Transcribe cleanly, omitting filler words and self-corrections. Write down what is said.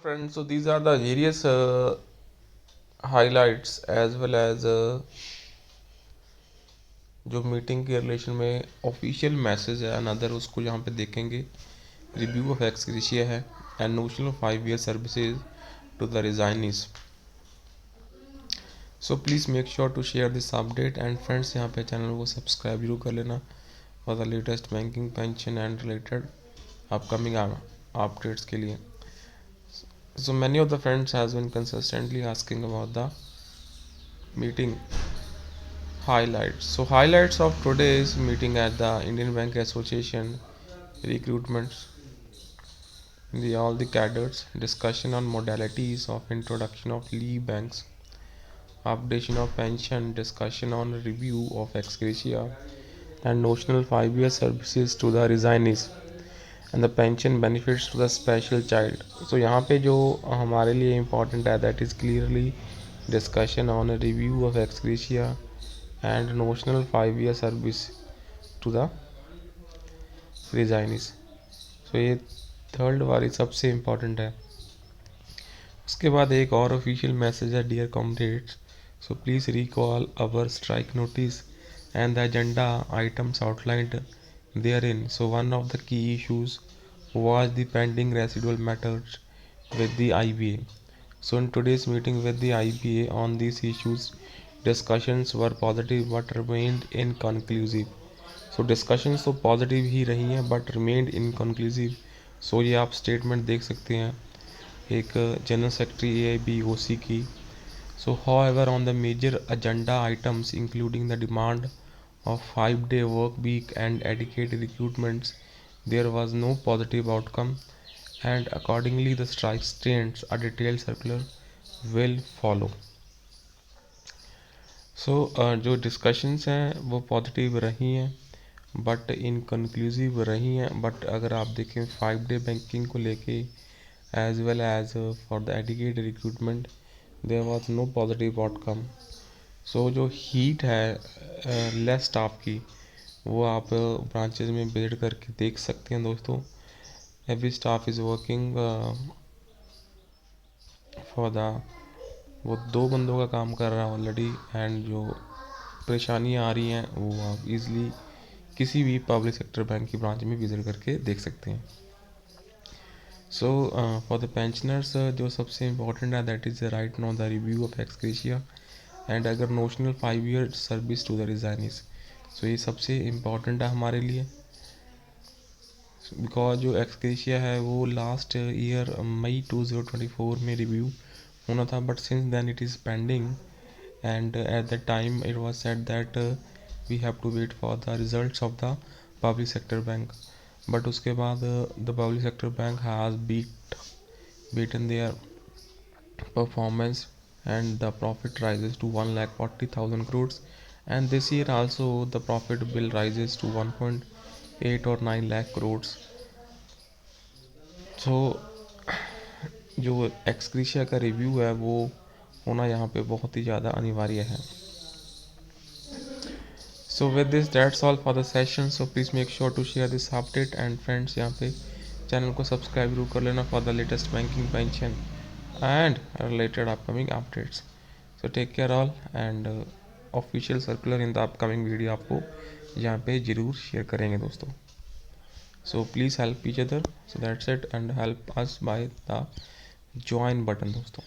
Friends, so these are the various highlights as well as जो meeting के relation में official message है another उसको यहाँ पे देखेंगे। रिव्यू ऑफ एक्स ग्रेशिया है and notional of 5 year services to the resignees. So please make sure to share this update and friends यहाँ पे चैनल को सब्सक्राइब जरूर कर लेना for the latest banking pension and related upcoming updates के लिए। So many of the friends has been consistently asking about the meeting highlights. So highlights of today's meeting at the Indian Bank Association recruitments, all the cadres, discussion on modalities of introduction of leave banks, updation of pension, discussion on review of ex gratia and notional 5 year services to the resignees and the pension benefits to the special child. So यहाँ पे जो हमारे लिए important है that is clearly discussion on a review of ex gratia and notional 5 year service to the resignees. So ये third वाली सबसे important है। उसके बाद एक और ऑफिशियल मैसेज है, dear comrades, so please recall our strike notice and the agenda items outlined therein. So one of the key issues was the pending residual matters with the IBA. So in today's meeting with the IBA on these issues, discussions were positive but remained inconclusive. So discussions तो positive ही रही हैं but remained inconclusive. So ये आप statement देख सकते हैं एक general secretary AIBOC की। So however on the major agenda items including the demand of 5-day work week and adequate recruitments, there was no positive outcome and accordingly the strike stands a detailed circular will follow. So जो discussions हैं वो positive रही हैं but inconclusive रही हैं। But अगर आप देखें 5-डे बैंकिंग को लेके as well as for the adequate recruitment there was no positive outcome. So जो हीट है लेस स्टाफ की वो आप ब्रांचेज में विजिट करके देख सकते हैं दोस्तों। Every staff is working for the वो 2 बंदों का काम कर रहा है ऑलरेडी एंड जो परेशानियाँ आ रही हैं वो आप इजीली किसी भी पब्लिक सेक्टर बैंक की ब्रांच में विजिट करके देख सकते हैं। सो फॉर द पेंशनर्स जो सबसे इम्पोर्टेंट है that is right no the review of ex gratia and अगर notional 5 year service to the resignees. So ये सबसे इम्पॉर्टेंट है हमारे लिए बिकॉज जो एक्स ग्रेशिया है वो लास्ट ईयर मई 2024 में रिव्यू होना था but since then it is pending and at the time it was said that we have to wait for the results of the public sector bank. But उसके बाद the public sector bank has beaten their performance and the profit rises to 1,40,000 crores and this year also the profit will rises to 1.8 or 9 lakh crores. So जो एक्सक्रीशिया का review है वो होना यहाँ पे बहुत ही ज़्यादा अनिवार्य है। So with this that's all for the session. So please make sure to share this update and friends यहाँ पे चैनल को सब्सक्राइब जरूर कर लेना for the latest banking pension and related upcoming updates. So take care all and official circular in the upcoming video आपको यहाँ पे ज़रूर शेयर करेंगे दोस्तों। So please help each other. So that's it and help us by the join button दोस्तों।